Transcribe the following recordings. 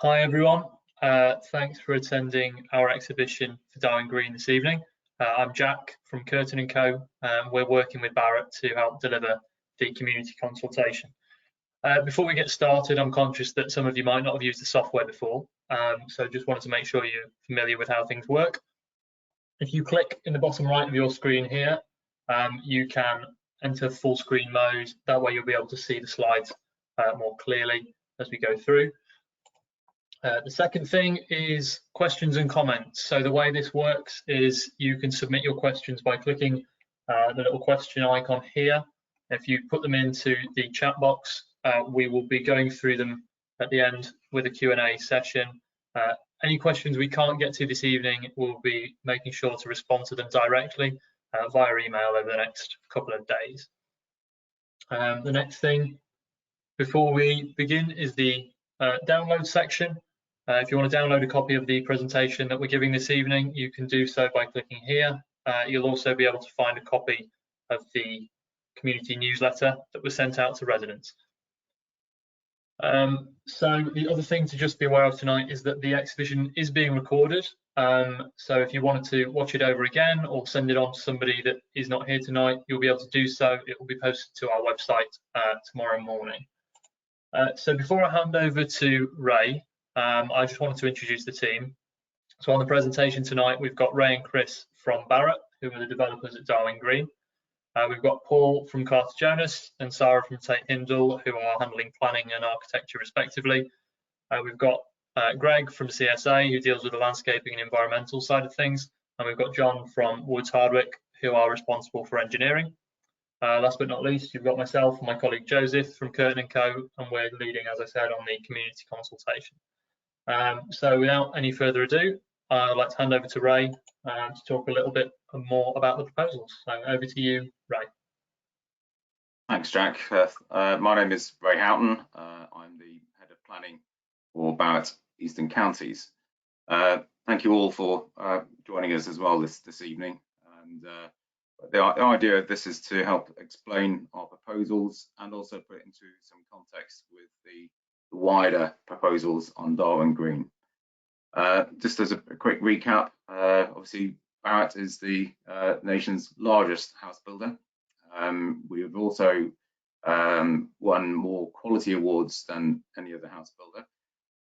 Hi everyone, thanks for attending our exhibition for Darwin Green this evening. I'm Jack from Curtin & Co. We're working with Barrett to help deliver the community consultation. Before we get started, I'm conscious that some of you might not have used the software before, so just wanted to make sure you're familiar with how things work. If you click in the bottom right of your screen here, you can enter full screen mode. That way you'll be able to see the slides more clearly as we go through. The second thing is questions and comments. So the way this works is you can submit your questions by clicking the little question icon here. If you put them into the chat box, we will be going through them at the end with a Q&A session. Any questions we can't get to this evening, we'll be making sure to respond to them directly via email over the next couple of days. The next thing before we begin is the download section. If you want to download a copy of the presentation that we're giving this evening, you can do so by clicking here. You'll also be able to find a copy of the community newsletter that was sent out to residents. So the other thing to just be aware of tonight is that the exhibition is being recorded. So if you wanted to watch it over again or send it on to somebody that is not here tonight, you'll be able to do so. It will be posted to our website tomorrow morning. So before I hand over to Ray, I just wanted to introduce the team. So on the presentation tonight, we've got Ray and Chris from Barrett, who are the developers at Darwin Green. We've got Paul from Carter Jonas and Sarah from Tate Hindle, who are handling planning and architecture respectively. We've got Greg from CSA, who deals with the landscaping and environmental side of things. And we've got John from Woods Hardwick, who are responsible for engineering. Last but not least, you've got myself and my colleague Joseph from Curtin & Co. And we're leading, as I said, on the community consultation. So without any further ado, I'd like to hand over to Ray to talk a little bit more about the proposals. So over to you, Ray. Thanks, Jack. My name is Ray Houghton. I'm the head of planning for Barrett Eastern Counties. Thank you all for joining us as well this evening. And the idea of this is to help explain our proposals and also put it into some context with the wider proposals on Darwin Green. Just as a quick recap, obviously Barrett is the nation's largest house builder. We have also won more quality awards than any other house builder.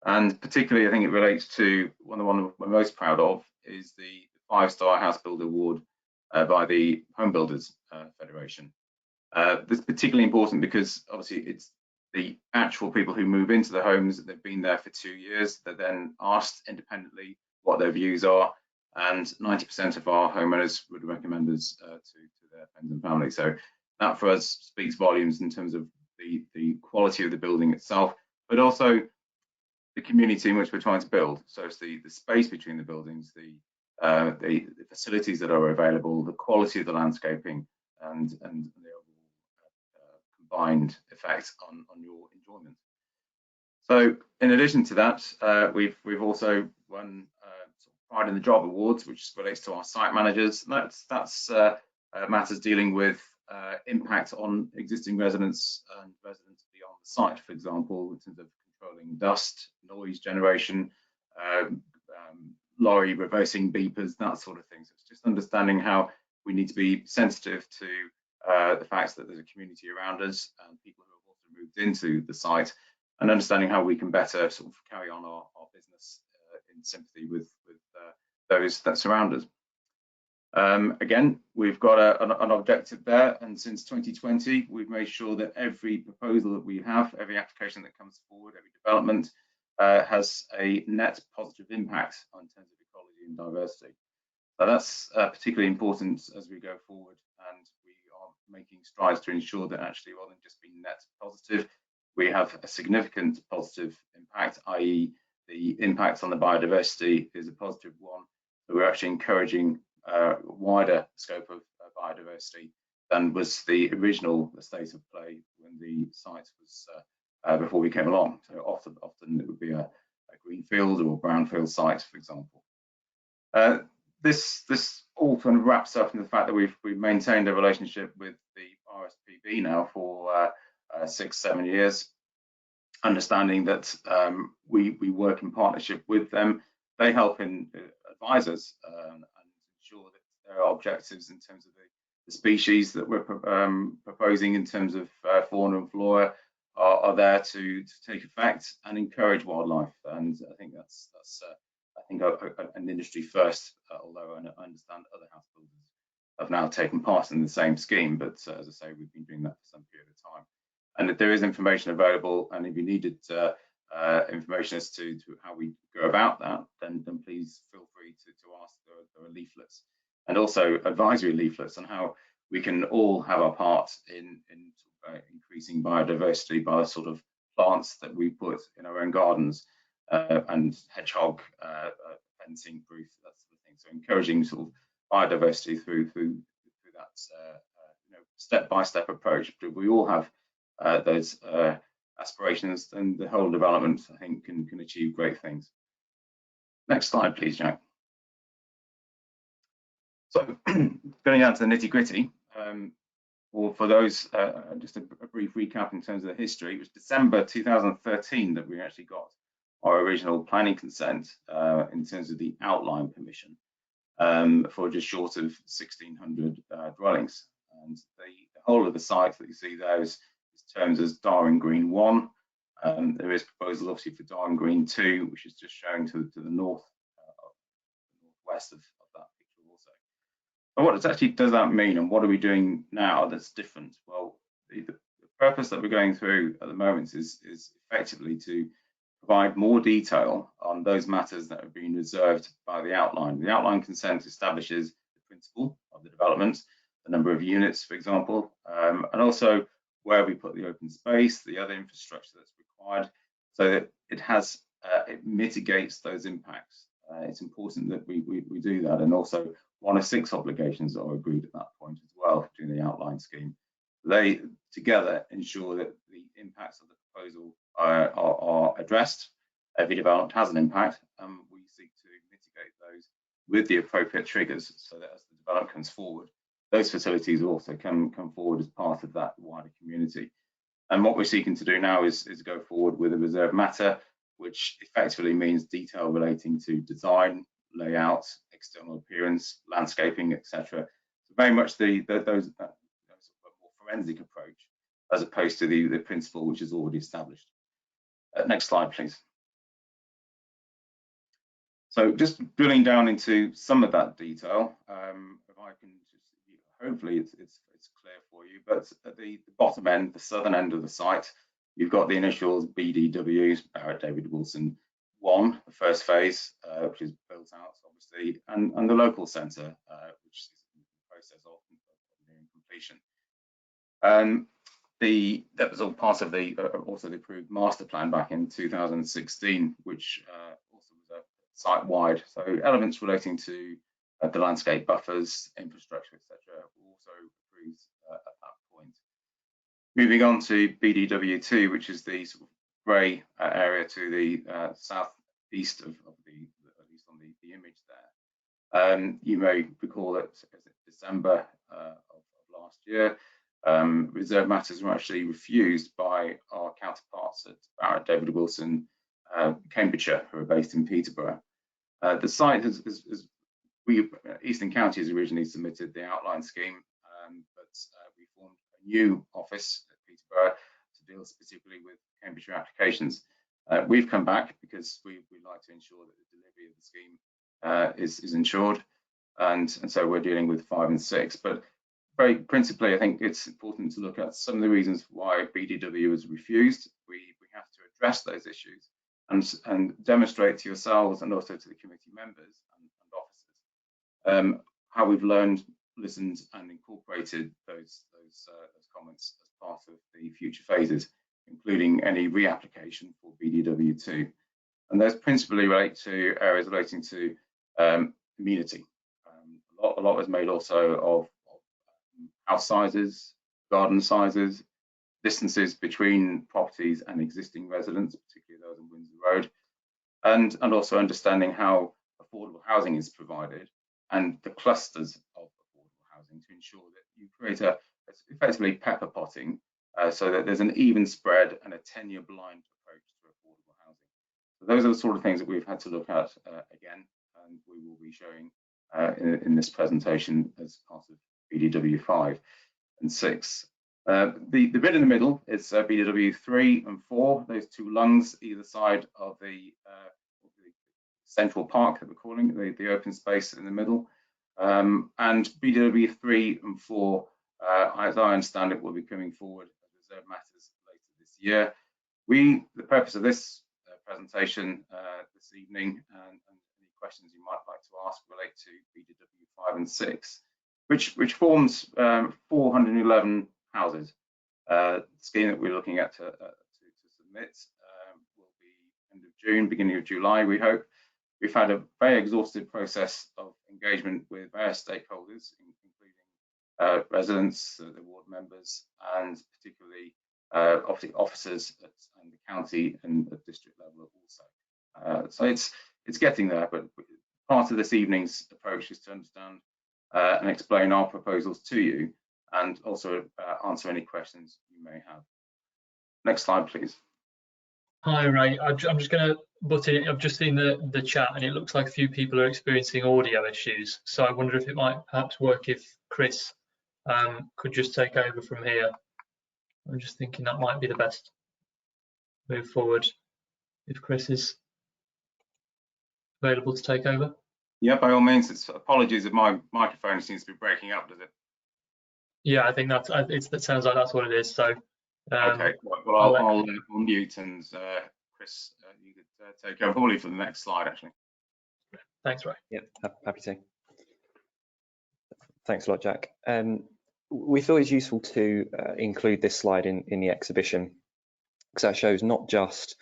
And particularly, I think it relates to one we're most proud of is the 5-star House Builder Award by the Home Builders Federation. This is particularly important because obviously it's the actual people who move into the homes, they've been there for 2 years, they're then asked independently what their views are, and 90% of our homeowners would recommend us to their friends and family. So that for us speaks volumes in terms of the quality of the building itself, but also the community in which we're trying to build. So it's the space between the buildings, the facilities that are available, the quality of the landscaping, and the overall combined effect on your enjoyment. So in addition to that, we've also won Pride in the Job Awards, which relates to our site managers. That's matters dealing with impact on existing residents and residents beyond the site, for example, in terms of controlling dust, noise generation, lorry reversing beepers, that sort of thing. So it's just understanding how we need to be sensitive to the fact that there's a community around us and people who have also moved into the site, and understanding how we can better sort of carry on our business in sympathy with those that surround us. Again, we've got an objective there, and since 2020, we've made sure that every proposal that we have, every application that comes forward, every development has a net positive impact on terms of ecology and diversity. So that's particularly important as we go forward, and we are making strides to ensure that actually, rather than just being net positive, we have a significant positive impact, i.e. the impact on the biodiversity is a positive one. So we're actually encouraging a wider scope of biodiversity than was the original state of play when the site was before we came along. So often it would be a greenfield or brownfield site, for example. This all kind of wraps up in the fact that we've maintained a relationship with the RSPB now for 6-7 years. understanding that we work in partnership with them. They help in advise us and ensure that there are objectives in terms of the species that we're proposing in terms of fauna and flora are there to take effect and encourage wildlife. And I think that's an industry first, although I understand other house builders have now taken part in the same scheme. But as I say, we've been doing that for some period of time. And if there is information available, and if you needed information as to how we go about that, then please feel free to ask. There are leaflets and also advisory leaflets on how we can all have our part in increasing biodiversity by the sort of plants that we put in our own gardens and hedgehog fencing proof, that sort of thing. So encouraging sort of biodiversity through that step-by-step approach. But we all have those aspirations, and the whole development, I think, can achieve great things. Next slide, please, Jack. So going down to the nitty-gritty, for those, just a brief recap in terms of the history. It was December 2013 that we actually got our original planning consent in terms of the outline permission for just short of 1,600 dwellings. And the whole of the site that you see there is termed as Darwin Green 1. There is proposal obviously for Darwin Green 2, which is just showing to the northwest of that picture also. But what exactly does that mean, and what are we doing now that's different? Well, the purpose that we're going through at the moment is effectively to provide more detail on those matters that have been reserved by the outline. The outline consent establishes the principle of the development, the number of units, for example, and also where we put the open space, the other infrastructure that's required, so that it mitigates those impacts. It's important that we do that, and also 1 of 6 obligations that are agreed at that point as well during the outline scheme. They together ensure that the impacts of the proposal are addressed. Every development has an impact, and we seek to mitigate those with the appropriate triggers, so that as the development comes forward, those facilities also come forward as part of that wider community. And what we're seeking to do now is go forward with a reserved matter, which effectively means detail relating to design, layout, external appearance, landscaping, etc. So very much those more forensic approach, as opposed to the principle which is already established. Next slide, please. So just drilling down into some of that detail, if I can just, hopefully it's clear for you, but at the bottom end, the southern end of the site, you've got the initials BDWs, Barrett David Wilson 1, the first phase, which is built out obviously, and the local centre, which is in the process of nearing completion. That was all part of the also the approved master plan back in 2016, which also was a site-wide. So elements relating to the landscape buffers, infrastructure, etc., were also approved at that point. Moving on to BDW2, which is the sort of grey area to the southeast of the, at least on the image there. You may recall that December of last year, reserve matters were actually refused by our counterparts at Barrett David Wilson, Cambridgeshire, who are based in Peterborough. The site Eastern County has originally submitted the outline scheme, but we formed a new office at Peterborough to deal specifically with Cambridgeshire applications. We've come back because we like to ensure that the delivery of the scheme is ensured, and so we're dealing with 5 and 6. But very principally, I think it's important to look at some of the reasons why BDW was refused. We have to address those issues and demonstrate to yourselves and also to the committee members and officers how we've learned, listened, and incorporated those comments as part of the future phases, including any reapplication for BDW2. And those principally relate to areas relating to amenity. A lot was made also of house sizes, garden sizes, distances between properties and existing residents, particularly those on Windsor Road, and also understanding how affordable housing is provided and the clusters of affordable housing to ensure that you create effectively pepper potting, so that there's an even spread and a tenure blind approach Those are the sort of things that we've had to look at again, and we will be showing in this presentation as part of BDW5 and 6. The bit in the middle is BDW3 and 4, those two lungs either side of the central park that we're calling it, the open space in the middle. And BDW3 and 4, as I understand it, will be coming forward as reserved matters later this year. The purpose of this presentation this evening and any questions you might like to ask relate to BDW5 and 6, which forms 411 houses. The scheme that we're looking at to submit will be end of June, beginning of July, we hope. We've had a very exhaustive process of engagement with various stakeholders, including residents, the ward members, and particularly officers and the county and the district level also. So it's getting there, but part of this evening's approach is to understand and explain our proposals to you, and also answer any questions you may have. Next slide, please. Hi, Ray. I'm just going to butt in. I've just seen the chat, and it looks like a few people are experiencing audio issues. So I wonder if it might perhaps work if Chris could just take over from here. I'm just thinking that might be the best move forward if Chris is available to take over. Yeah, by all means. Apologies if my microphone seems to be breaking up, does it? Yeah, I think that sounds like that's what it is. So okay, well, I'll unmute, and Chris, you could take over probably for the next slide, actually. Thanks, Ray. Yep, happy to. Thanks a lot, Jack. We thought it's useful to include this slide in the exhibition, because that shows not just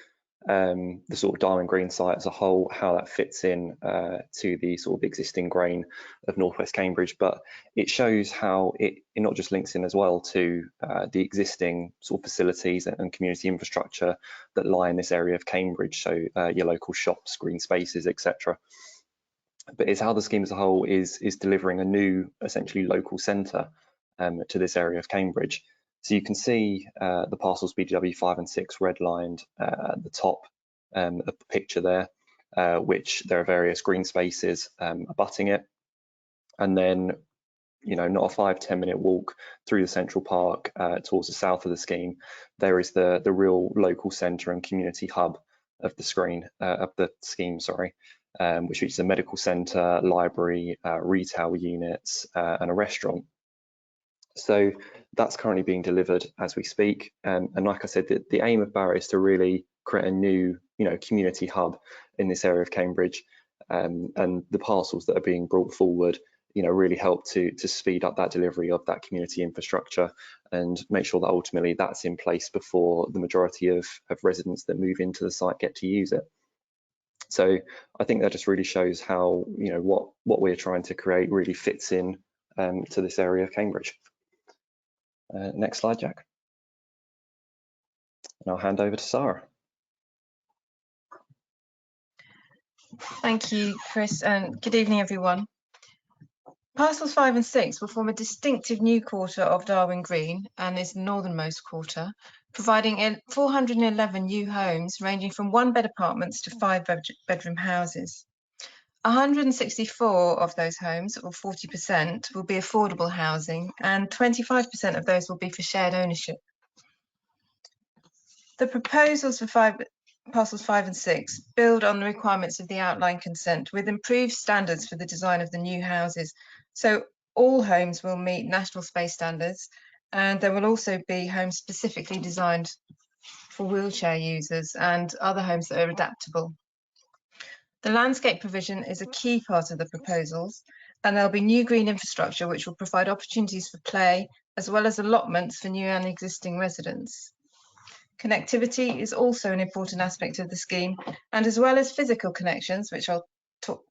the sort of Darwin Green site as a whole, how that fits in to the sort of existing grain of Northwest Cambridge, but it shows how it not just links in as well to the existing sort of facilities and community infrastructure that lie in this area of Cambridge, so your local shops, green spaces, etc. But it's how the scheme as a whole is delivering a new, essentially local centre to this area of Cambridge. So you can see the parcels BDW5 and 6 redlined at the top of the picture there, which there are various green spaces abutting it. And then, you know, not a 5-10 minute walk through the central park towards the south of the scheme, there is the real local centre and community hub of the scheme, which features a medical centre, library, retail units, and a restaurant. So that's currently being delivered as we speak, and like I said, the aim of Barratt is to really create a new, community hub in this area of Cambridge, and the parcels that are being brought forward, really help to speed up that delivery of that community infrastructure and make sure that ultimately that's in place before the majority of residents that move into the site get to use it. So I think that just really shows how what we're trying to create really fits in to this area of Cambridge. Next slide, Jack. And I'll hand over to Sarah. Thank you, Chris, and good evening, everyone. Parcels 5 and 6 will form a distinctive new quarter of Darwin Green and is the northernmost quarter, providing 411 new homes ranging from 1-bed apartments to 5-bedroom houses. 164 of those homes, or 40%, will be affordable housing, and 25% of those will be for shared ownership. The proposals for parcels 5 and 6 build on the requirements of the outline consent with improved standards for the design of the new houses. So all homes will meet national space standards, and there will also be homes specifically designed for wheelchair users and other homes that are adaptable. The landscape provision is a key part of the proposals, and there'll be new green infrastructure which will provide opportunities for play as well as allotments for new and existing residents. Connectivity is also an important aspect of the scheme, and as well as physical connections, which I'll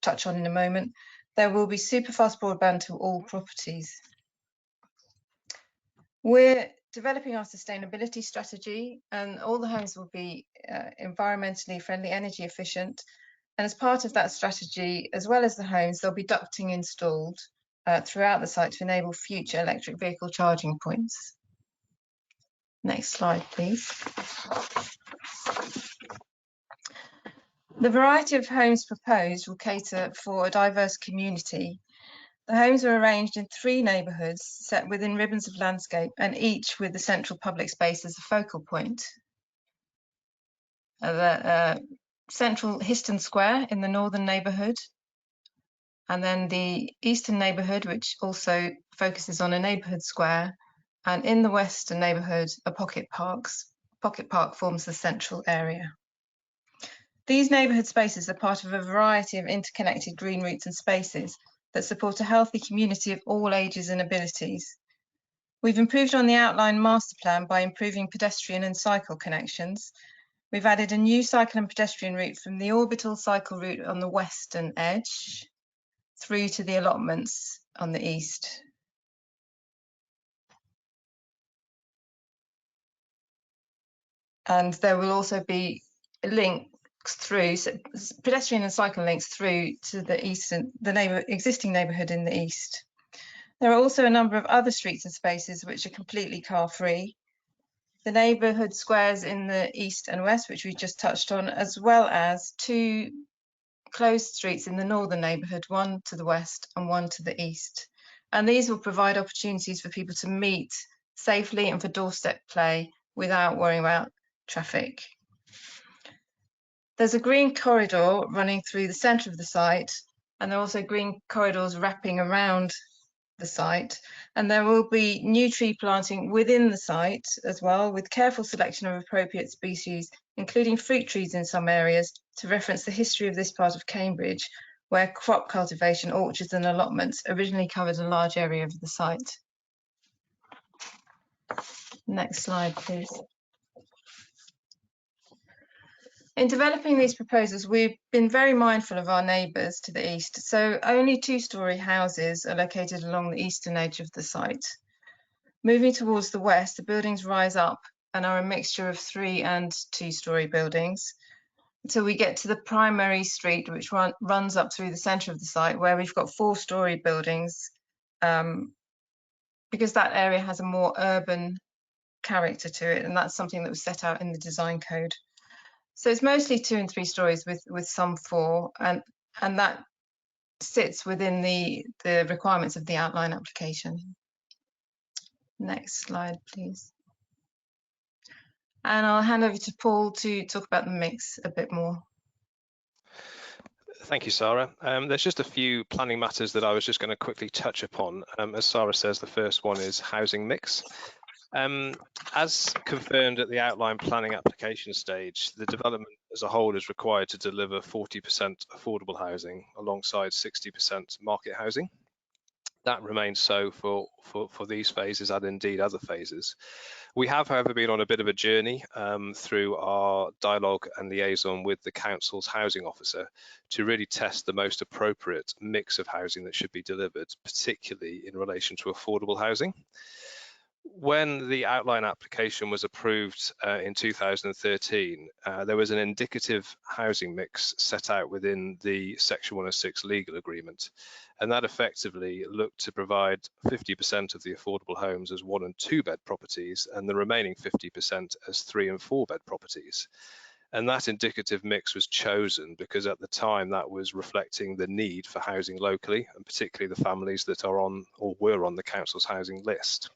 touch on in a moment, there will be superfast broadband to all properties. We're developing our sustainability strategy, and all the homes will be environmentally friendly, energy efficient. And as part of that strategy, as well as the homes, there'll be ducting installed throughout the site to enable future electric vehicle charging points. Next slide, please. The variety of homes proposed will cater for a diverse community. The homes are arranged in 3 neighbourhoods set within ribbons of landscape, and each with the central public space as a focal point. The central Houghton Square in the northern neighbourhood, and then the eastern neighbourhood, which also focuses on a neighbourhood square, and in the western neighbourhood are pocket parks. Pocket park forms the central area. These neighbourhood spaces are part of a variety of interconnected green routes and spaces that support a healthy community of all ages and abilities. We've improved on the outline master plan by improving pedestrian and cycle connections. We've added a new cycle and pedestrian route from the orbital cycle route on the western edge through to the allotments on the east. And there will also be links through, so pedestrian and cycle links through to the existing neighbourhood in the east. There are also a number of other streets and spaces which are completely car-free. The neighbourhood squares in the east and west, which we just touched on, as well as 2 closed streets in the northern neighbourhood, one to the west and one to the east. And these will provide opportunities for people to meet safely and for doorstep play without worrying about traffic. There's a green corridor running through the centre of the site, and there are also green corridors wrapping around the site, and there will be new tree planting within the site as well, with careful selection of appropriate species, including fruit trees in some areas, to reference the history of this part of Cambridge, where crop cultivation, orchards and allotments originally covered a large area of the site. Next slide, please. In developing these proposals, we've been very mindful of our neighbours to the east, so only 2-storey houses are located along the eastern edge of the site. Moving towards the west, the buildings rise up and are a mixture of 3- and 2-storey buildings until we get to the primary street, which runs up through the centre of the site, where we've got 4-storey buildings, because that area has a more urban character to it, and that's something that was set out in the design code. So it's mostly 2 and 3 stories with some 4, and that sits within the requirements of the outline application. Next slide, please. And I'll hand over to Paul to talk about the mix a bit more. Thank you, Sarah. There's just a few planning matters that I was just going to quickly touch upon. As Sarah says, the first one is housing mix. As confirmed at the outline planning application stage, the development as a whole is required to deliver 40% affordable housing alongside 60% market housing. That remains so for these phases and indeed other phases. We have, however, been on a bit of a journey through our dialogue and liaison with the council's housing officer to really test the most appropriate mix of housing that should be delivered, particularly in relation to affordable housing. When the outline application was approved in 2013, there was an indicative housing mix set out within the Section 106 legal agreement, and that effectively looked to provide 50% of the affordable homes as 1- and 2-bed properties, and the remaining 50% as 3- and 4-bed properties. And that indicative mix was chosen because at the time that was reflecting the need for housing locally, and particularly the families that are on or were on the council's housing list.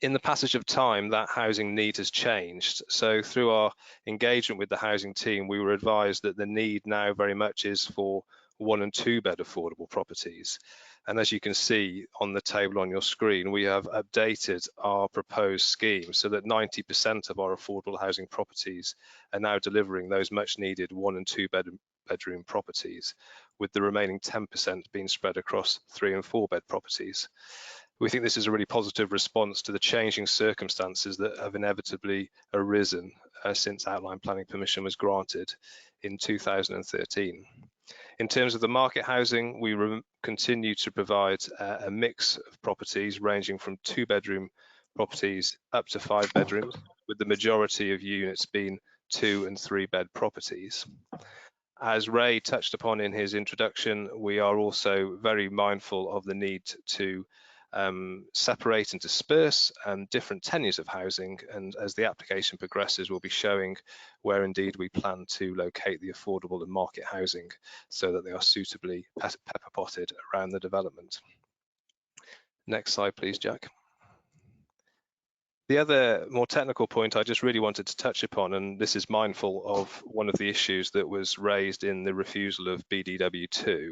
In the passage of time, that housing need has changed. So through our engagement with the housing team, we were advised that the need now very much is for 1- and 2-bed affordable properties. And as you can see on the table on your screen, we have updated our proposed scheme so that 90% of our affordable housing properties are now delivering those much needed 1- and 2-bedroom properties, with the remaining 10% being spread across 3- and 4-bed properties. We think this is a really positive response to the changing circumstances that have inevitably arisen since outline planning permission was granted in 2013. In terms of the market housing, we continue to provide a mix of properties ranging from 2-bedroom properties up to 5 bedrooms, with the majority of units being 2- and 3-bed properties. As Ray touched upon in his introduction, we are also very mindful of the need to separate and disperse different tenures of housing, and as the application progresses, we'll be showing where indeed we plan to locate the affordable and market housing so that they are suitably pepper potted around the development. Next slide, please, Jack. The other more technical point I just really wanted to touch upon, and this is mindful of one of the issues that was raised in the refusal of BDW2,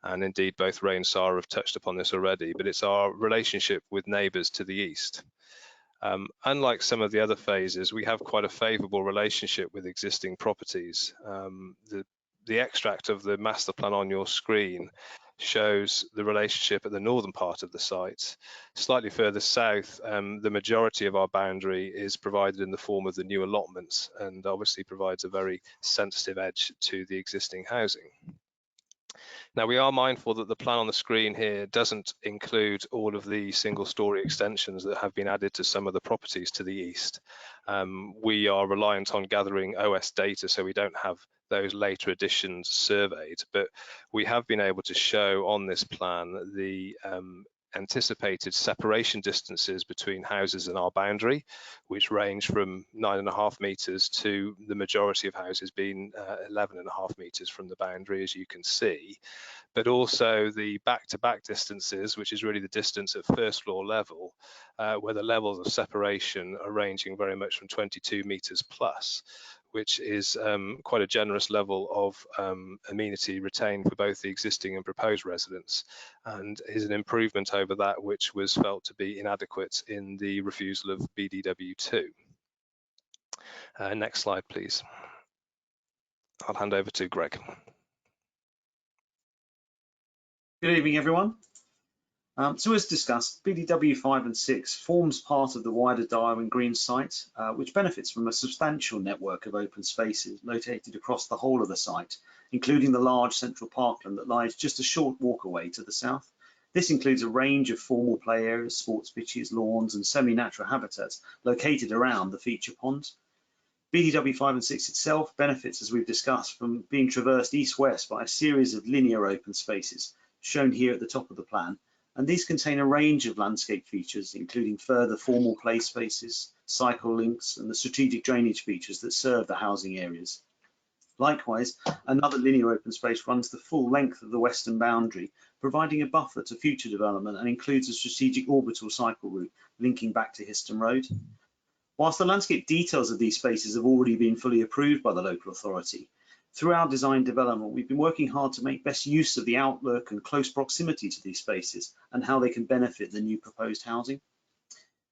and indeed both Ray and Sarah have touched upon this already, but it's our relationship with Neighbours to the east. Unlike some of the other phases, we have quite a favourable relationship with existing properties. The extract of the master plan on your screen shows the relationship at the northern part of the site. Slightly further south, the majority of our boundary is provided in the form of the new allotments, and obviously provides a very sensitive edge to the existing housing. Now, we are mindful that the plan on the screen here doesn't include all of the single-storey extensions that have been added to some of the properties to the east. We are reliant on gathering OS data, so we don't have those later additions surveyed, but we have been able to show on this plan the anticipated separation distances between houses and our boundary, which range from 9.5 metres to the majority of houses being 11.5 metres from the boundary, as you can see, but also the back-to-back distances, which is really the distance at first floor level, where the levels of separation are ranging very much from 22 metres plus, which is quite a generous level of amenity retained for both the existing and proposed residents, and is an improvement over that which was felt to be inadequate in the refusal of BDW2. Next slide, please. I'll hand over to Greg. Good evening, everyone. So as discussed, BDW5 and 6 forms part of the wider Darwin Green site, which benefits from a substantial network of open spaces located across the whole of the site, including the large central parkland that lies just a short walk away to the south. This includes a range of formal play areas, sports pitches, lawns and semi-natural habitats located around the feature pond. BDW5 and 6 itself benefits, as we've discussed, from being traversed east-west by a series of linear open spaces, shown here at the top of the plan, and these contain a range of landscape features, including further formal play spaces, cycle links, and the strategic drainage features that serve the housing areas. Likewise, another linear open space runs the full length of the western boundary, providing a buffer to future development, and includes a strategic orbital cycle route linking back to Houghton Road. Whilst the landscape details of these spaces have already been fully approved by the local authority, through our design development, we've been working hard to make best use of the outlook and close proximity to these spaces and how they can benefit the new proposed housing.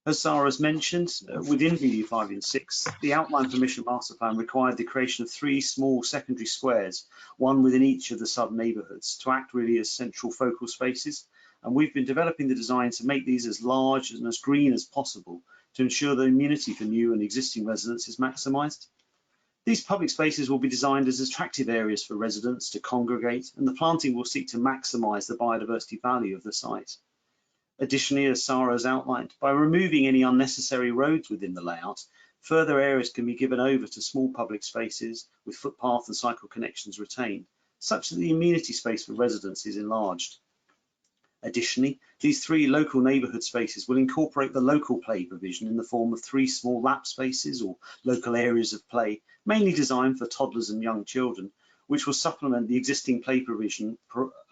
As Sarah has mentioned, within BD5 and 6, the outline permission master plan required the creation of 3 small secondary squares, one within each of the sub-neighbourhoods, to act really as central focal spaces. And we've been developing the design to make these as large and as green as possible to ensure the amenity for new and existing residents is maximised. These public spaces will be designed as attractive areas for residents to congregate, and the planting will seek to maximise the biodiversity value of the site. Additionally, as Sarah has outlined, by removing any unnecessary roads within the layout, further areas can be given over to small public spaces with footpath and cycle connections retained, such that the amenity space for residents is enlarged. Additionally, these 3 local neighbourhood spaces will incorporate the local play provision in the form of 3 small lap spaces or local areas of play, mainly designed for toddlers and young children, which will supplement the existing play provision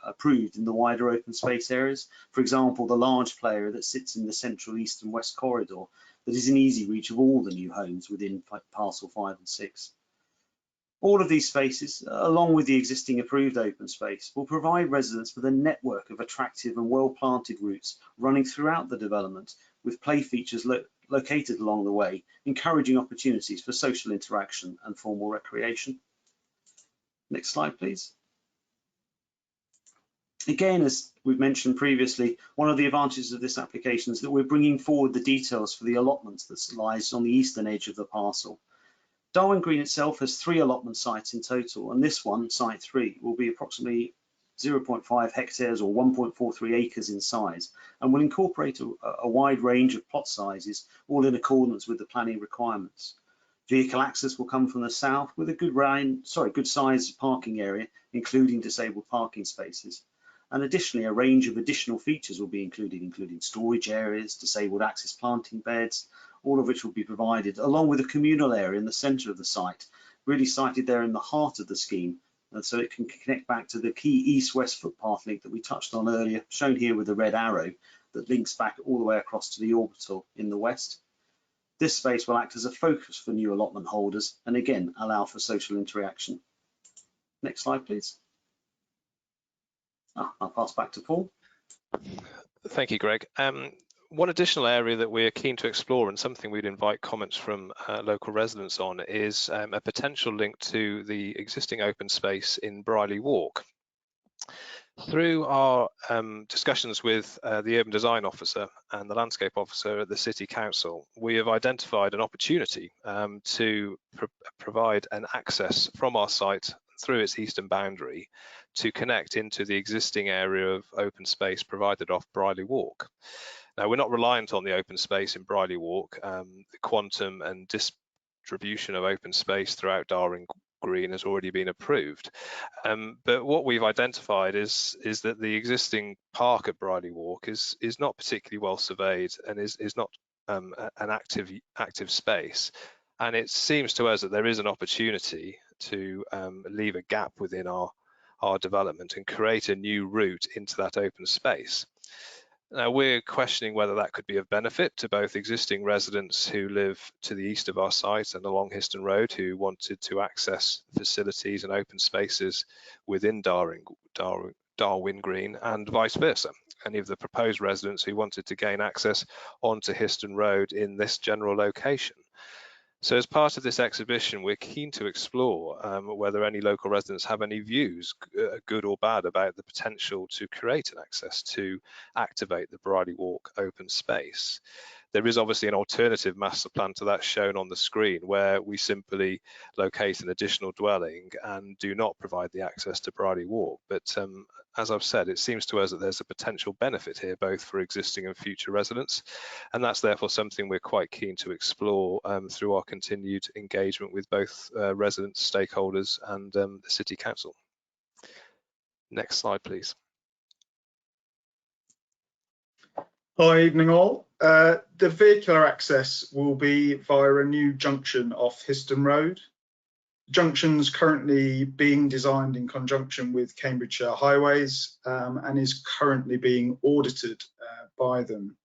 approved in the wider open space areas. For example, the large play area that sits in the central east and west corridor that is in easy reach of all the new homes within parcel 5 and 6. All of these spaces, along with the existing approved open space, will provide residents with a network of attractive and well-planted routes running throughout the development, with play features located along the way, encouraging opportunities for social interaction and formal recreation. Next slide, please. Again, as we've mentioned previously, one of the advantages of this application is that we're bringing forward the details for the allotments that lies on the eastern edge of the parcel. Darwin Green itself has 3 allotment sites in total, and this one, site 3, will be approximately 0.5 hectares or 1.43 acres in size, and will incorporate a wide range of plot sizes, all in accordance with the planning requirements. Vehicle access will come from the south with a good size parking area, including disabled parking spaces. And additionally, a range of additional features will be included, including storage areas, disabled access planting beds, all of which will be provided, along with a communal area in the centre of the site, really sited there in the heart of the scheme, and so it can connect back to the key east-west footpath link that we touched on earlier, shown here with the red arrow, that links back all the way across to the orbital in the west. This space will act as a focus for new allotment holders and again allow for social interaction. Next slide, please. I'll pass back to Paul. Thank you, Greg. One additional area that we're keen to explore, and something we'd invite comments from local residents on, is a potential link to the existing open space in Briley Walk. Through our discussions with the Urban Design Officer and the Landscape Officer at the City Council, we have identified an opportunity to provide an access from our site through its eastern boundary to connect into the existing area of open space provided off Briley Walk. Now, we're not reliant on the open space in Briley Walk. The quantum and distribution of open space throughout Darwin Green has already been approved. But what we've identified is that the existing park at Briley Walk is not particularly well surveyed and is not an active space. And it seems to us that there is an opportunity to leave a gap within our development and create a new route into that open space. Now, we're questioning whether that could be of benefit to both existing residents who live to the east of our site and along Houghton Road, who wanted to access facilities and open spaces within Darwin Green, and vice versa. Any of the proposed residents who wanted to gain access onto Houghton Road in this general location. So as part of this exhibition, we're keen to explore whether any local residents have any views, good or bad, about the potential to create an access to activate the Briley Walk open space. There is obviously an alternative master plan to that shown on the screen, where we simply locate an additional dwelling and do not provide the access to Briley Walk. But as I've said, it seems to us that there's a potential benefit here, both for existing and future residents. And that's therefore something we're quite keen to explore through our continued engagement with both residents, stakeholders, and the City Council. Next slide, please. Hi, evening all. The vehicular access will be via a new junction off Houghton Road. The junction's currently being designed in conjunction with Cambridgeshire Highways and is currently being audited by them.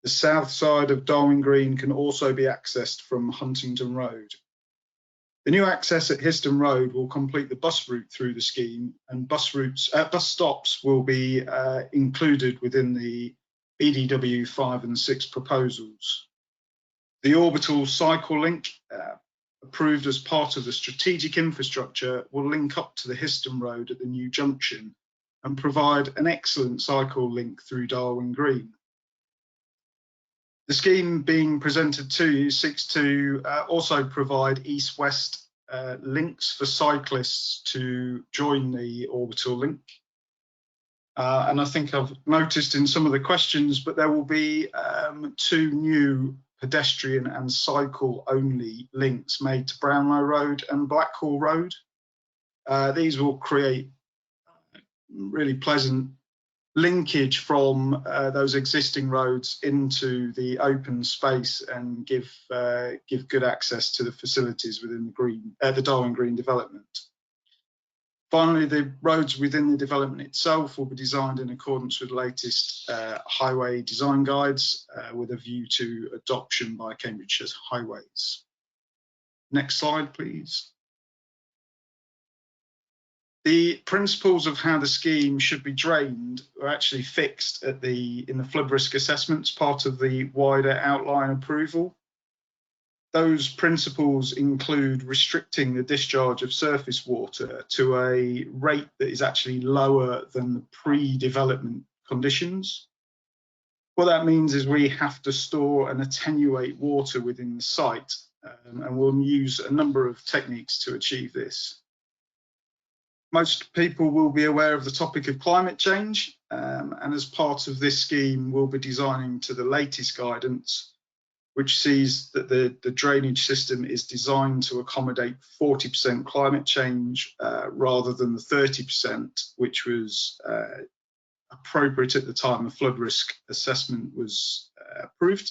The south side of Darwin Green can also be accessed from Huntington Road. The new access at Houghton Road will complete the bus route through the scheme, and bus stops will be included within the BDW5 and 6 proposals. The orbital cycle link, approved as part of the strategic infrastructure, will link up to the Houghton Road at the new junction and provide an excellent cycle link through Darwin Green. The scheme being presented to you seeks to also provide east-west links for cyclists to join the orbital link. And I think I've noticed in some of the questions, but there will be 2 new pedestrian and cycle only links made to Brownlow Road and Blackhall Road. These will create really pleasant linkage from those existing roads into the open space and give good access to the facilities within the Darwin Green development. Finally, the roads within the development itself will be designed in accordance with the latest highway design guides with a view to adoption by Cambridgeshire Highways. Next slide, please. The principles of how the scheme should be drained are actually fixed in the flood risk assessments, part of the wider outline approval. Those principles include restricting the discharge of surface water to a rate that is actually lower than the pre-development conditions. What that means is we have to store and attenuate water within the site, and we'll use a number of techniques to achieve this. Most people will be aware of the topic of climate change, and as part of this scheme, we'll be designing to the latest guidance which sees that the drainage system is designed to accommodate 40% climate change rather than the 30%, which was appropriate at the time the flood risk assessment was approved.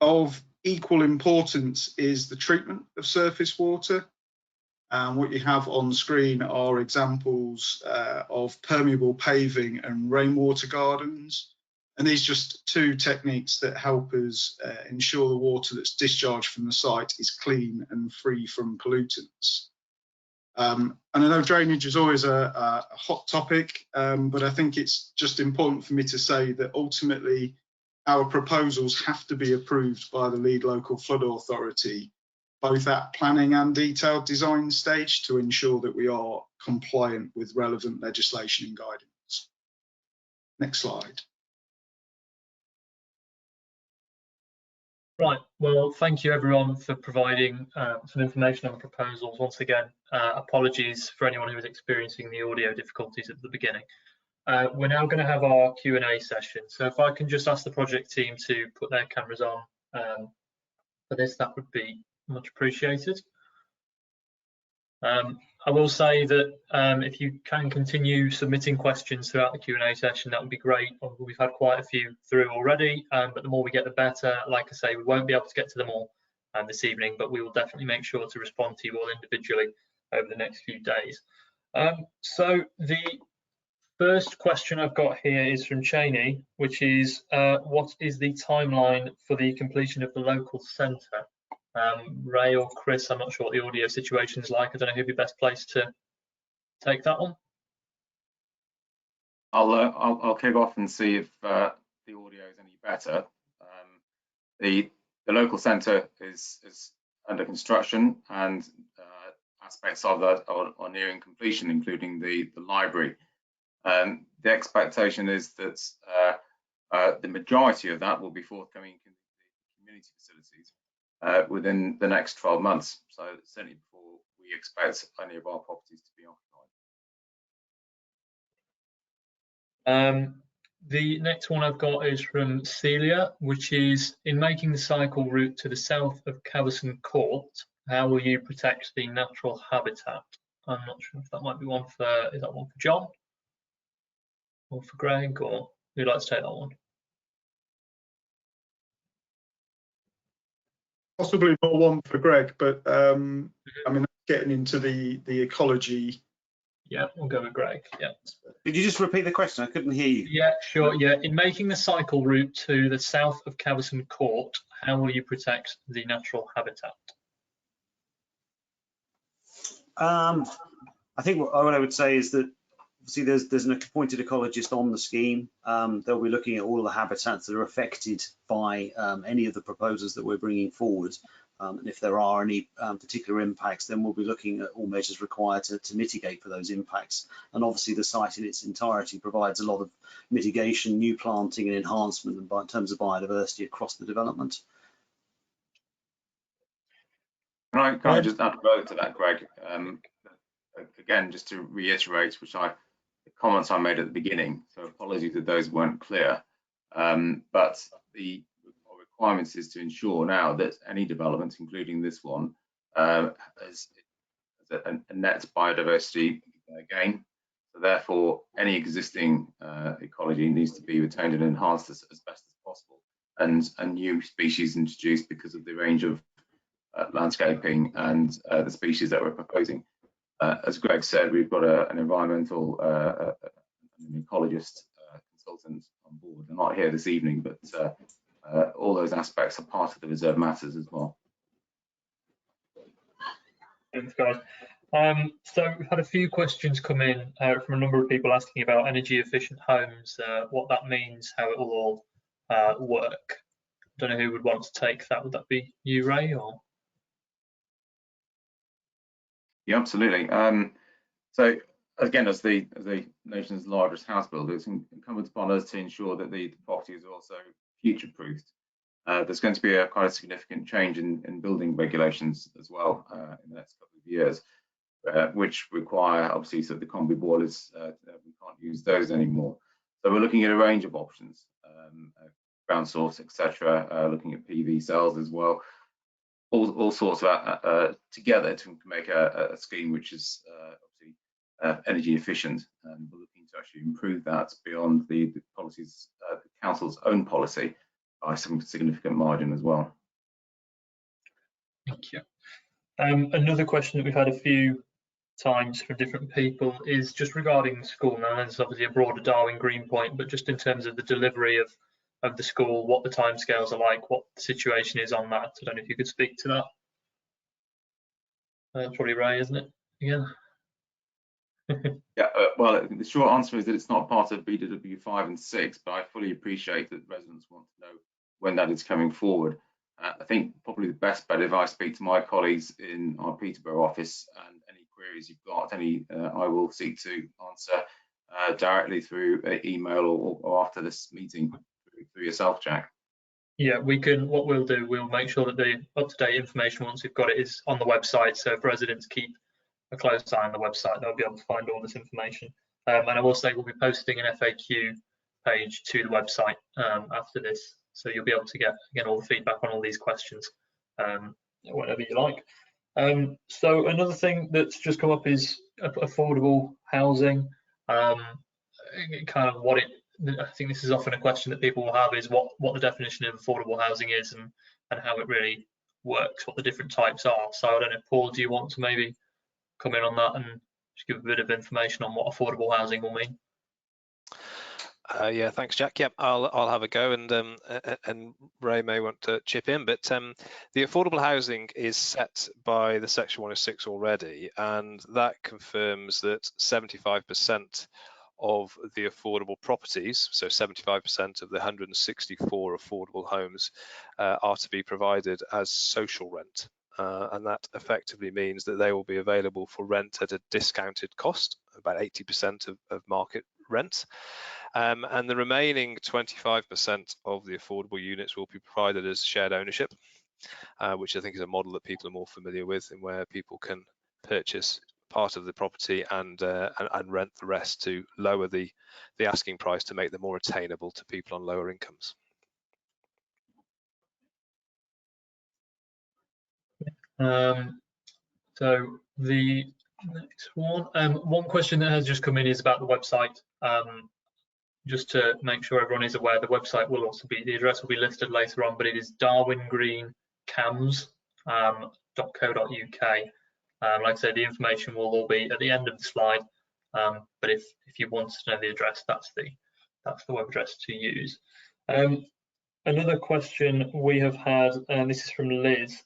Of equal importance is the treatment of surface water. And what you have on screen are examples of permeable paving and rainwater gardens. And these are just two techniques that help us ensure the water that's discharged from the site is clean and free from pollutants. And I know drainage is always a hot topic, but I think it's just important for me to say that ultimately our proposals have to be approved by the lead local flood authority, both at planning and detailed design stage, to ensure that we are compliant with relevant legislation and guidance. Next slide. Right, well, thank you everyone for providing some information on the proposals. Once again, apologies for anyone who was experiencing the audio difficulties at the beginning. We're now going to have our Q&A session. So if I can just ask the project team to put their cameras on for this, that would be much appreciated. I will say that if you can continue submitting questions throughout the Q&A session, that would be great. We've had quite a few through already, but the more we get, the better. Like I say, we won't be able to get to them all this evening, but we will definitely make sure to respond to you all individually over the next few days. So the first question I've got here is from Cheney, which is, what is the timeline for the completion of the local centre? Ray or Chris, I'm not sure what the audio situation is like. I don't know who'd be best placed to take that one. I'll kick off and see if the audio is any better. The local centre is under construction, and aspects of that are nearing completion, including the library. The expectation is that the majority of that will be forthcoming in the community facilities within the next 12 months. So certainly before we expect any of our properties to be occupied. The next one I've got is from Celia, which is, in making the cycle route to the south of Caverson Court, how will you protect the natural habitat? I'm not sure if that might be one for, is that one for John? Or for Greg, or who'd like to take that one? Possibly more one for Greg, but I mean, getting into the ecology. Yeah, we'll go with Greg. Yeah. Did you just repeat the question? I couldn't hear you. Yeah, sure. Yeah, in making the cycle route to the south of Caverson Court, how will you protect the natural habitat? I think what I would say is that obviously there's an appointed ecologist on the scheme. They'll be looking at all the habitats that are affected by any of the proposals that we're bringing forward. And if there are any particular impacts, then we'll be looking at all measures required to mitigate for those impacts. And obviously the site in its entirety provides a lot of mitigation, new planting and enhancement in terms of biodiversity across the development. Can I just add further to that, Greg? Again, just to reiterate, the comments I made at the beginning, so apologies if those weren't clear, but the requirements is to ensure now that any development, including this one, has a net biodiversity gain. So therefore, any existing ecology needs to be retained and enhanced as best as possible, and new species introduced because of the range of landscaping and the species that we're proposing. As Greg said, we've got an environmental an ecologist consultant on board. They're not here this evening, but all those aspects are part of the reserve matters as well. Thanks, guys. So we've had a few questions come in from a number of people asking about energy efficient homes, what that means, how it will all work. I don't know who would want to take that. Would that be you, Ray, or? Yeah, absolutely. So again, as the nation's largest house builder, it's incumbent upon us to ensure that the properties are also future-proofed. There's going to be quite a significant change in building regulations as well in the next couple of years, which require obviously so the combi boilers, we can't use those anymore. So we're looking at a range of options, ground source, etc., looking at PV cells as well. All sorts of together to make a scheme which is obviously energy efficient, and we're looking to actually improve that beyond the policies, the council's own policy, by some significant margin as well. Thank you. Another question that we've had a few times from different people is just regarding the school. Now, there's obviously a broader Darwin Green point, but just in terms of the delivery of the school, what the timescales are like, what the situation is on that. I don't know if you could speak to that. That's probably Ray, isn't it? Again. Yeah, well, the short answer is that it's not part of BDW5 and 6, but I fully appreciate that residents want to know when that is coming forward. I think probably the best bet, if I speak to my colleagues in our Peterborough office, and any queries you've got, I will seek to answer directly through email or after this meeting through yourself, Jack. Yeah, we can. What we'll do, we'll make sure that the up-to-date information, once we've got it, is on the website. So if residents keep a close eye on the website, they'll be able to find all this information. And I will say we'll be posting an FAQ page to the website after this, so you'll be able to get again all the feedback on all these questions whenever you like. So another thing that's just come up is affordable housing. Kind of what it. I think this is often a question that people will have, is what the definition of affordable housing is and how it really works, what the different types are. So I don't know, Paul, do you want to maybe come in on that and just give a bit of information on what affordable housing will mean? Yeah, thanks, Jack. Yep, I'll have a go, and Ray may want to chip in. But the affordable housing is set by the Section 106 already, and that confirms that 75% of the affordable properties, so 75% of the 164 affordable homes, are to be provided as social rent. And that effectively means that they will be available for rent at a discounted cost, about 80% of market rent. And the remaining 25% of the affordable units will be provided as shared ownership, which I think is a model that people are more familiar with, and where people can purchase part of the property and rent the rest to lower the asking price to make them more attainable to people on lower incomes. So the next one question that has just come in is about the website. Just to make sure everyone is aware, the website will also be, the address will be listed later on, but it is darwingreencams.co.uk. Like I said, the information will all be at the end of the slide, but if you want to know the address, that's the web address to use. Another question we have had, and this is from Liz,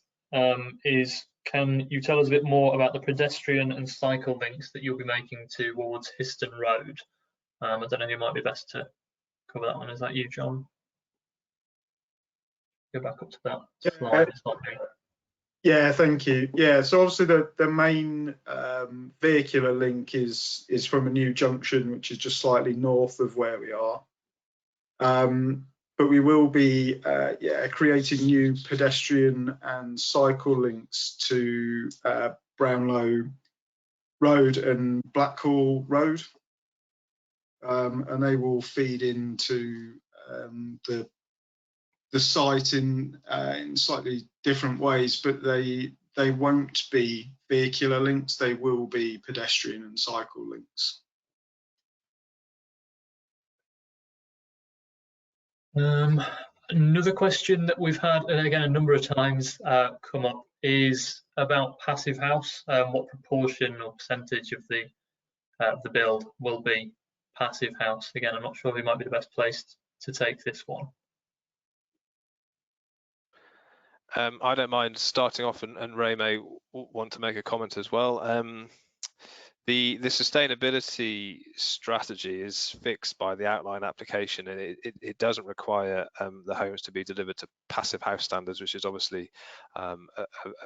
is can you tell us a bit more about the pedestrian and cycle links that you'll be making towards Houghton Road? I don't know who might be best to cover that one. Is that you, John? Go back up to that slide. It's not me. Yeah, thank you. Yeah, so obviously the main vehicular link is from a new junction, which is just slightly north of where we are. But we will be creating new pedestrian and cycle links to Brownlow Road and Blackhall Road, and they will feed into the site in slightly different ways, but they won't be vehicular links, they will be pedestrian and cycle links. Another question that we've had, and again a number of times come up, is about passive house. What proportion or percentage of the build will be passive house? Again, I'm not sure who might be the best placed to take this one. I don't mind starting off, and Ray may want to make a comment as well. The sustainability strategy is fixed by the outline application, and it doesn't require the homes to be delivered to passive house standards, which is obviously a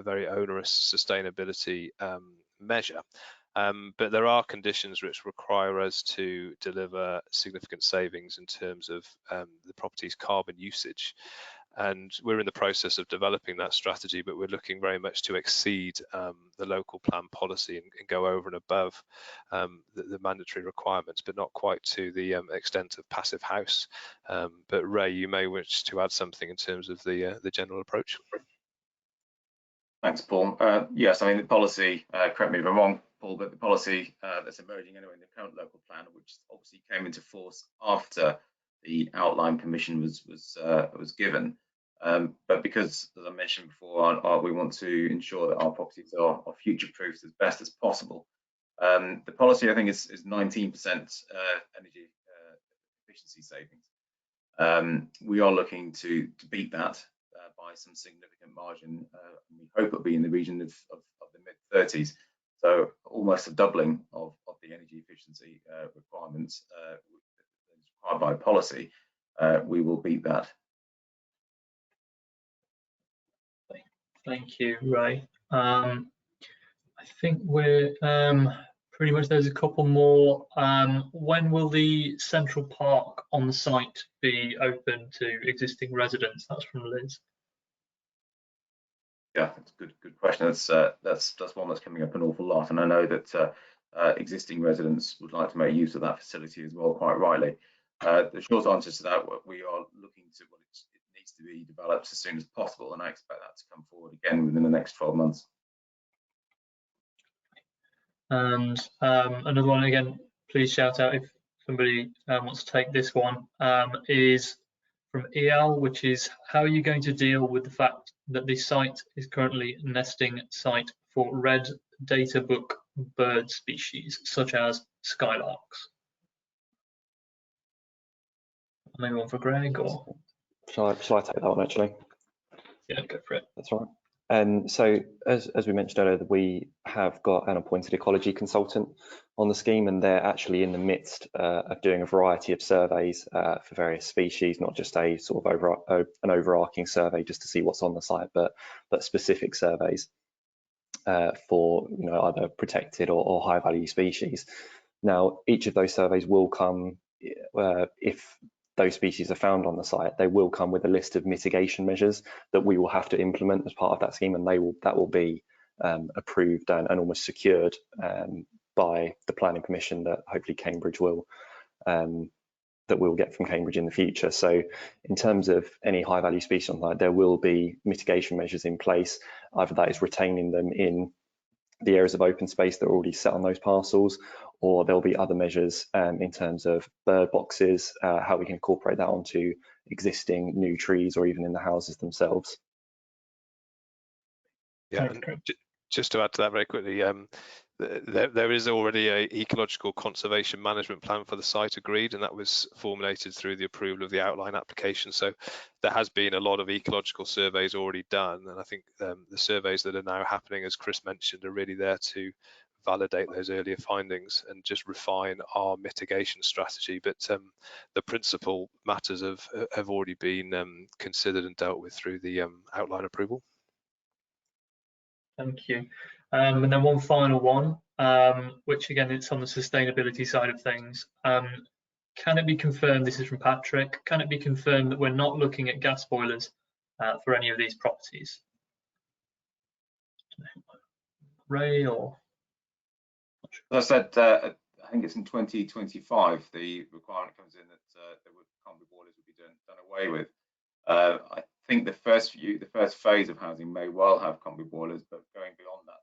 very onerous sustainability measure. But there are conditions which require us to deliver significant savings in terms of the property's carbon usage. and we're in the process of developing that strategy, but we're looking very much to exceed the local plan policy and go over and above the mandatory requirements, but not quite to the extent of passive house. But Ray, you may wish to add something in terms of the general approach. Thanks, Paul. Yes, I mean the policy, correct me if I'm wrong, Paul, but the policy that's emerging anyway in the current local plan, which obviously came into force after the outline permission was given. But because, as I mentioned before, we want to ensure that our properties are future-proofed as best as possible. The policy, I think, is 19% energy efficiency savings. We are looking to beat that by some significant margin. We hope it'll be in the region of the mid-30s, so almost a doubling of the energy efficiency requirements required by policy. We will beat that. Thank you, Ray. I think we're pretty much, there's a couple more. When will the Central Park on the site be open to existing residents? That's from Liz. Yeah, that's a good question. That's one that's coming up an awful lot, and I know that existing residents would like to make use of that facility as well, quite rightly. The short answer to that, we are looking to it needs to be developed as soon as possible, and I expect that to come forward again within the next 12 months. And another one, again, please shout out if somebody wants to take this one, is from EL, which is, how are you going to deal with the fact that the site is currently a nesting site for red data book bird species, such as skylarks? Maybe one for Greg, or? Shall I take that one, actually? Yeah, go for it. That's right. So as we mentioned earlier, we have got an appointed ecology consultant on the scheme, and they're actually in the midst of doing a variety of surveys for various species, not just a sort of an overarching survey just to see what's on the site, but specific surveys for either protected or high value species. Now, each of those surveys will come, if those species are found on the site, they will come with a list of mitigation measures that we will have to implement as part of that scheme, and that will be approved and almost secured by the planning permission that hopefully Cambridge will that we'll get from Cambridge in the future. So in terms of any high value species on that, there will be mitigation measures in place. Either that is retaining them in the areas of open space that are already set on those parcels, or there'll be other measures in terms of bird boxes, how we can incorporate that onto existing new trees or even in the houses themselves. Yeah, and just to add to that very quickly, there is already an ecological conservation management plan for the site agreed, and that was formulated through the approval of the outline application. So there has been a lot of ecological surveys already done, and I think the surveys that are now happening, as Chris mentioned, are really there to validate those earlier findings and just refine our mitigation strategy. But the principal matters have already been considered and dealt with through the outline approval. Thank you. And then one final one, which again, it's on the sustainability side of things. Can it be confirmed, this is from Patrick, can it be confirmed that we're not looking at gas boilers for any of these properties? Ray, or? As I said, I think it's in 2025, the requirement comes in that combi boilers would be done away with. I think the first phase of housing may well have combi boilers, but going beyond that,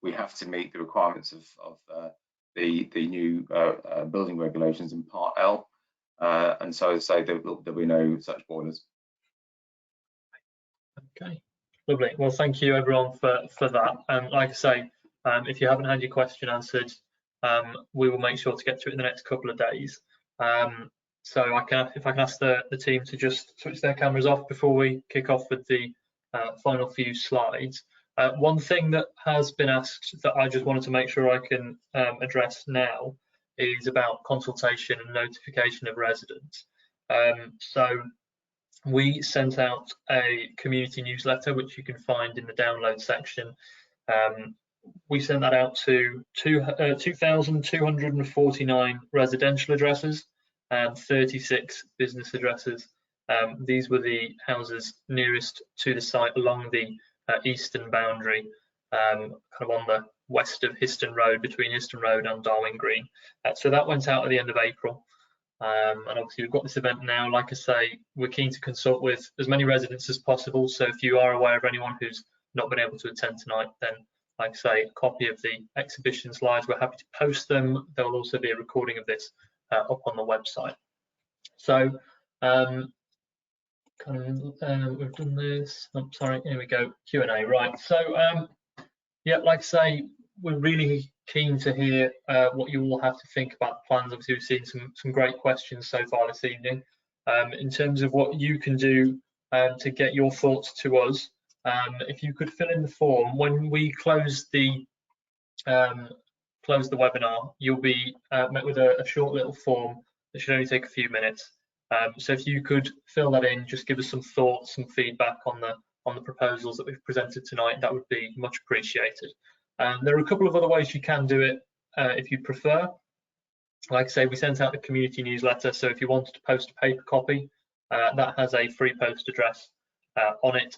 we have to meet the requirements of the new building regulations in Part L, and so as I say, there'll be no such boilers. Okay, lovely. Well, thank you everyone for that. And like I say, if you haven't had your question answered, we will make sure to get to it in the next couple of days. So if I can ask the team to just switch their cameras off before we kick off with the final few slides. One thing that has been asked that I just wanted to make sure I can address now is about consultation and notification of residents. So we sent out a community newsletter, which you can find in the download section. We sent that out to 2,249 residential addresses and 36 business addresses These were the houses nearest to the site along the eastern boundary, kind of on the west of Houghton Road, between Houghton Road and Darwin Green. So that went out at the end of April. And obviously we've got this event now. Like I say, we're keen to consult with as many residents as possible. So if you are aware of anyone who's not been able to attend tonight, then like I say, a copy of the exhibition slides, we're happy to post them. There will also be a recording of this up on the website. So we've done this. Oh, sorry, here we go, Q&A. Right, so yeah, like I say, we're really keen to hear what you all have to think about the plans. Obviously, we've seen some great questions so far this evening. In terms of what you can do to get your thoughts to us, if you could fill in the form when we close the webinar, you'll be met with a short little form that should only take a few minutes. So if you could fill that in, just give us some thoughts, some feedback on the proposals that we've presented tonight, that would be much appreciated. There are a couple of other ways you can do it if you prefer. Like I say, we sent out the community newsletter, so if you wanted to post a paper copy, that has a free post address on it.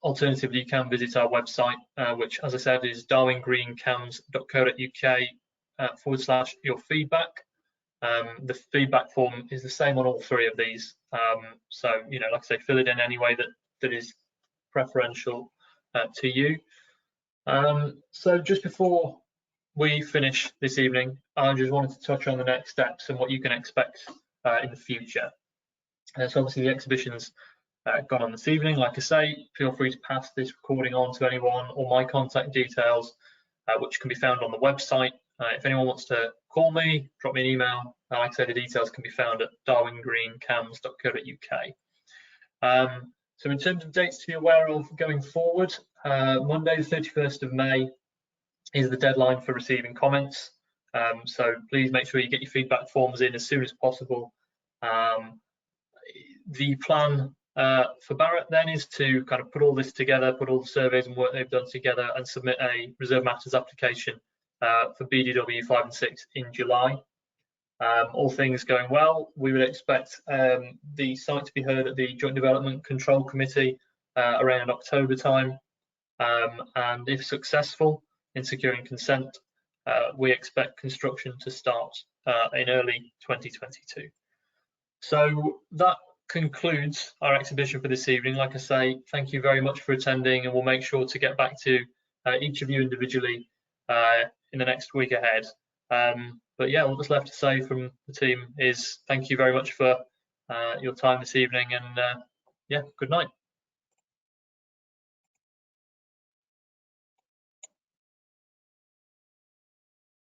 Alternatively, you can visit our website, which, as I said, is darwingreencams.co.uk/your feedback. The feedback form is the same on all three of these. So, you know, like I say, fill it in any way that is preferential to you. So just before we finish this evening, I just wanted to touch on the next steps and what you can expect in the future. So obviously the exhibition's gone on this evening. Like I say, feel free to pass this recording on to anyone, or my contact details, which can be found on the website. If anyone wants to call me, drop me an email. Like I say, the details can be found at darwingreencams.co.uk. So in terms of dates to be aware of going forward, Monday the 31st of May is the deadline for receiving comments. So please make sure you get your feedback forms in as soon as possible. The plan for Barratt then is to kind of put all this together, put all the surveys and work they've done together, and submit a reserve matters application for BDW5 and 6 in July. All things going well, we would expect the site to be heard at the Joint Development Control Committee around October time, and if successful in securing consent, we expect construction to start in early 2022. So that concludes our exhibition for this evening. Like I say, thank you very much for attending, and we'll make sure to get back to each of you individually in the next week ahead. But yeah, all that's left to say from the team is thank you very much for your time this evening, and yeah, good night.